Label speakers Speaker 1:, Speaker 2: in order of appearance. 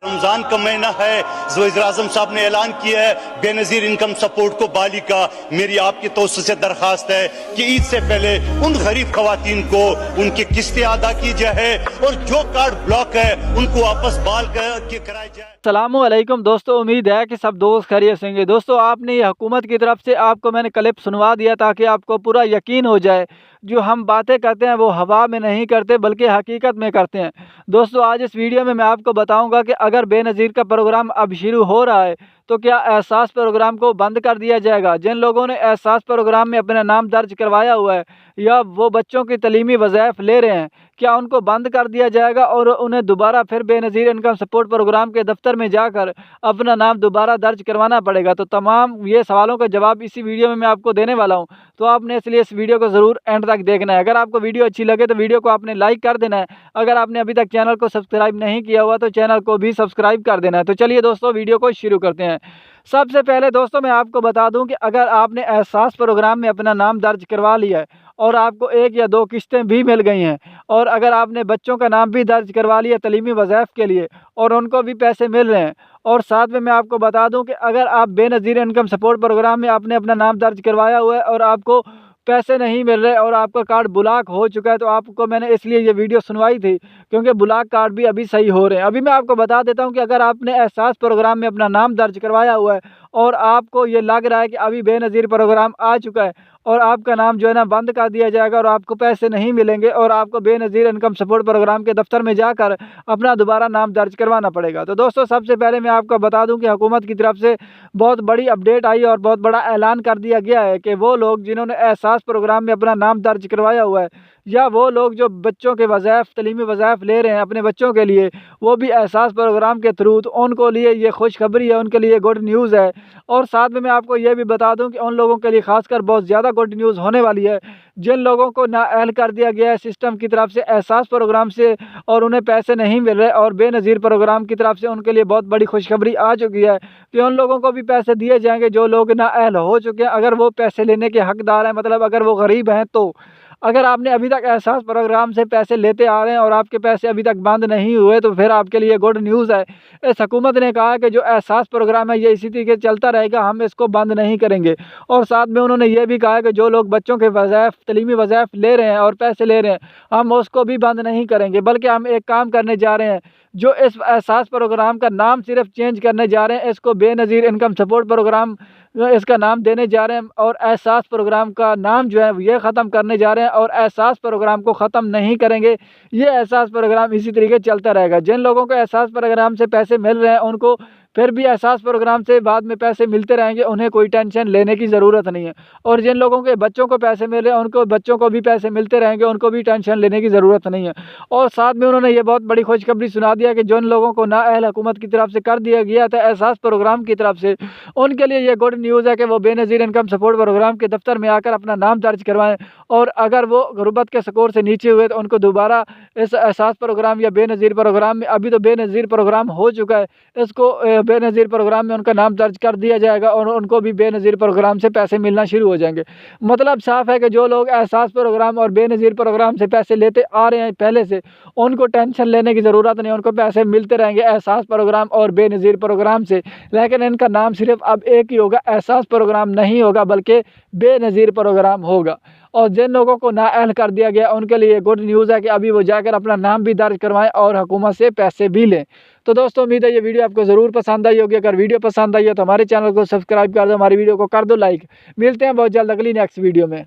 Speaker 1: रमजान का महीना है, वज़ीर-ए-आज़म साहब ने ऐलान किया है बेनज़ीर इनकम सपोर्ट को बहाली का। मेरी आपकी तौसीफ से दरखास्त है कि ईद से पहले उन गरीब खवातीन को उनकी किस्तें अदा की जाए और जो कार्ड ब्लॉक है उनको वापस बहाल कराया जाए।
Speaker 2: अस्सलामुअलैकुम दोस्तों, उम्मीद है कि सब दोस्त खैरियत से होंगे। दोस्तों, आपने ये हुकूमत की तरफ से आपको मैंने क्लिप सुनवा दिया ताकि आपको पूरा यकीन हो जाए जो हम बातें करते हैं वो हवा में नहीं करते बल्कि हकीकत में करते हैं। दोस्तों, आज इस वीडियो में मैं आपको बताऊंगा कि अगर बेनज़ीर का प्रोग्राम अब शुरू हो रहा है तो क्या एहसास प्रोग्राम को बंद कर दिया जाएगा। जिन लोगों ने एहसास प्रोग्राम में अपना नाम दर्ज करवाया हुआ है या वो बच्चों की तलीमी वज़ाइफ ले रहे हैं, क्या उनको बंद कर दिया जाएगा और उन्हें दोबारा फिर बेनज़ीर इनकम सपोर्ट प्रोग्राम के दफ्तर में जाकर अपना नाम दोबारा दर्ज करवाना पड़ेगा। तो तमाम ये सवालों का जवाब इसी वीडियो में मैं आपको देने वाला हूँ, तो आपने इसलिए इस वीडियो को ज़रूर एंड तक देखना है। अगर आपको वीडियो अच्छी लगे तो वीडियो को आपने लाइक कर देना है। अगर आपने अभी तक चैनल को सब्सक्राइब नहीं किया हुआ तो चैनल को भी सब्सक्राइब कर देना है। तो चलिए दोस्तों, वीडियो को शुरू करते हैं। सबसे पहले दोस्तों मैं आपको बता दूं कि अगर आपने एहसास प्रोग्राम में अपना नाम दर्ज करवा लिया है और आपको 1 या 2 किस्तें भी मिल गई हैं और अगर आपने बच्चों का नाम भी दर्ज करवा लिया तलीमी वज़ाइफ के लिए और उनको भी पैसे मिल रहे हैं, और साथ में मैं आपको बता दूं कि अगर आप बेनज़ीर इनकम सपोर्ट प्रोग्राम में आपने अपना नाम दर्ज करवाया हुआ है और आपको पैसे नहीं मिल रहे और आपका कार्ड ब्लॉक हो चुका है, तो आपको मैंने इसलिए ये वीडियो सुनवाई थी क्योंकि ब्लॉक कार्ड भी अभी सही हो रहे हैं। अभी मैं आपको बता देता हूं कि अगर आपने एहसास प्रोग्राम में अपना नाम दर्ज करवाया हुआ है और आपको ये लग रहा है कि अभी बेनज़ीर प्रोग्राम आ चुका है और आपका नाम जो है ना बंद कर दिया जाएगा और आपको पैसे नहीं मिलेंगे और आपको बेनज़ीर इनकम सपोर्ट प्रोग्राम के दफ्तर में जाकर अपना दोबारा नाम दर्ज करवाना पड़ेगा। तो दोस्तों, सबसे पहले मैं आपको बता दूं कि हुकूमत की तरफ से बहुत बड़ी अपडेट आई और बहुत बड़ा ऐलान कर दिया गया है कि वो लोग जिन्होंने एहसास प्रोग्राम में अपना नाम दर्ज करवाया हुआ है या वो लोग जो बच्चों के वज़ाइफ तलीमी वज़ाइफ ले रहे हैं अपने बच्चों के लिए, वो भी एहसास प्रोग्राम के थ्रू, तो उनको लिए ये खुशखबरी है, उनके लिए गुड न्यूज़ है। और साथ में मैं आपको ये भी बता दूं कि उन लोगों के लिए खासकर बहुत ज़्यादा गुड न्यूज़ होने वाली है जिन लोगों को नाअहल कर दिया गया है सिस्टम की तरफ से एहसास प्रोग्राम से और उन्हें पैसे नहीं मिल रहे, और बेनज़ीर प्रोग्राम की तरफ से उनके लिए बहुत बड़ी खुशखबरी आ चुकी है कि उन लोगों को भी पैसे दिए जाएंगे जो लोग नाअहल हो चुके हैं, अगर वो पैसे लेने के हकदार हैं, मतलब अगर वो गरीब हैं। तो अगर आपने अभी तक एहसास प्रोग्राम से पैसे लेते आ रहे हैं और आपके पैसे अभी तक बंद नहीं हुए तो फिर आपके लिए गुड न्यूज़ है। इस हुकूमत ने कहा कि जो एहसास प्रोग्राम है ये इसी तरीके से चलता रहेगा, हम इसको बंद नहीं करेंगे। और साथ में उन्होंने ये भी कहा कि जो लोग बच्चों के वज़ाइफ तलीमी वज़ाइफ ले रहे हैं और पैसे ले रहे हैं, हम उसको भी बंद नहीं करेंगे, बल्कि हम एक काम करने जा रहे हैं, जो इस एहसास प्रोग्राम का नाम सिर्फ चेंज करने जा रहे हैं, इसको बेनज़ीर इनकम सपोर्ट प्रोग्राम इसका नाम देने जा रहे हैं और एहसास प्रोग्राम का नाम जो है ये ख़त्म करने जा रहे हैं और एहसास प्रोग्राम को ख़त्म नहीं करेंगे। ये एहसास प्रोग्राम इसी तरीके चलता रहेगा। जिन लोगों को एहसास प्रोग्राम से पैसे मिल रहे हैं उनको फिर भी एहसास प्रोग्राम से बाद में पैसे मिलते रहेंगे, उन्हें कोई टेंशन लेने की ज़रूरत नहीं है। और जिन लोगों के बच्चों को पैसे मिल रहे हैं उनको बच्चों को भी पैसे मिलते रहेंगे, उनको भी टेंशन लेने की ज़रूरत नहीं है। और साथ में उन्होंने ये बहुत बड़ी खुशखबरी सुना दिया कि जिन लोगों को नाअहल हुकूमत की तरफ से कर दिया गया था एहसास प्रोग्राम की तरफ से, उनके लिए ये गुड न्यूज़ है कि वो बेनज़ीर इनकम सपोर्ट प्रोग्राम के दफ्तर में आकर अपना नाम दर्ज करवाएं और अगर वो गुर्बत के स्कोर से नीचे हुए तो उनको दोबारा इस एहसास प्रोग्राम या बेनज़ीर प्रोग्राम में, अभी तो बेनज़ीर प्रोग्राम हो चुका है, इसको बेनज़ीर प्रोग्राम में उनका नाम दर्ज कर दिया जाएगा और उनको भी बेनज़ीर प्रोग्राम से पैसे मिलना शुरू हो जाएंगे। मतलब साफ है कि जो लोग एहसास प्रोग्राम और बेनज़ीर प्रोग्राम से पैसे लेते आ रहे हैं पहले से, उनको टेंशन लेने की ज़रूरत नहीं, उनको पैसे मिलते रहेंगे एहसास प्रोग्राम और बेनज़ीर प्रोग्राम से। लेकिन इनका नाम सिर्फ अब एक ही होगा, एहसास प्रोग्राम नहीं होगा बल्कि बेनज़ीर प्रोग्राम होगा। और जिन लोगों को नाअहल कर दिया गया उनके लिए गुड न्यूज़ है कि अभी वो जाकर अपना नाम भी दर्ज करवाएं और हुकूमत से पैसे भी लें। तो दोस्तों, उम्मीद है ये वीडियो आपको ज़रूर पसंद आई होगी। अगर वीडियो पसंद आई है तो हमारे चैनल को सब्सक्राइब कर दो, हमारी वीडियो को कर दो लाइक। मिलते हैं बहुत जल्द अगली नेक्स्ट वीडियो में।